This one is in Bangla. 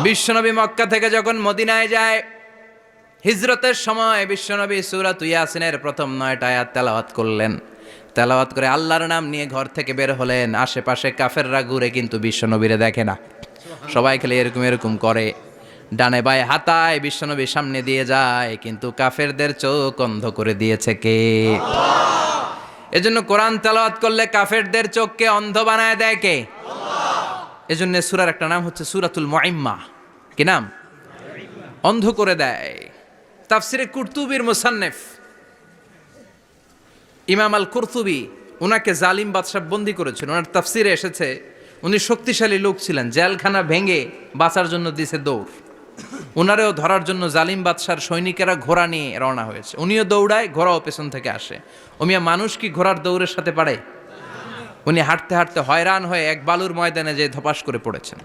বিশ্বনবী মক্কা থেকে যখন মদিনায় যায়, হিজরতের সময় বিশ্বনবী সূরাত ইয়াসিনের প্রথম 9টা আয়াত তেলাওয়াত করলেন। তেলাওয়াত করে আল্লাহর নাম নিয়ে ঘর থেকে বের হলেন। আশেপাশে কাফেররা ঘুরে কিন্তু বিশ্বনবীরে দেখে না, সবাই খেলে এরকম এরকম করে, ডানে বায়ে হাতায় বিশ্বনবীর সামনে দিয়ে যায়, কিন্তু কাফেরদের চোখ অন্ধ করে দিয়েছে কে? এজন্য কোরআন তেলাওয়াত করলে কাফেরদের চোখকে অন্ধ বানায় দেয় কে? এজন্য সূরার একটা নাম হচ্ছে সূরাতুল মুইম্মা। কি নাম? অন্ধ করে দেয়। তাফসিরে কুরতুবির মুসান্নিফ ইমাম আল কুরতুবি, ওনাকে জালিম বাদশা বন্দী করেছিল। ওনার তাফসিরে এসেছে উনি শক্তিশালী লোক ছিলেন, জেলখানা ভেঙে বাঁচার জন্য দিছে দৌড়। ওনারেও ধরার জন্য জালিম বাদশার সৈনিকেরা ঘোড়া নিয়ে রওনা হয়েছে। উনিও দৌড়ায়, ঘোড়াও পেছন থেকে আসে। ওমিয়া মানুষ কি ঘোড়ার দৌড়ের সাথে পারে? উনি হাঁটতে হাঁটতে হয়রান হয়ে এক বালুর ময়দানে যেয়ে ধপাস করে পড়েছেন।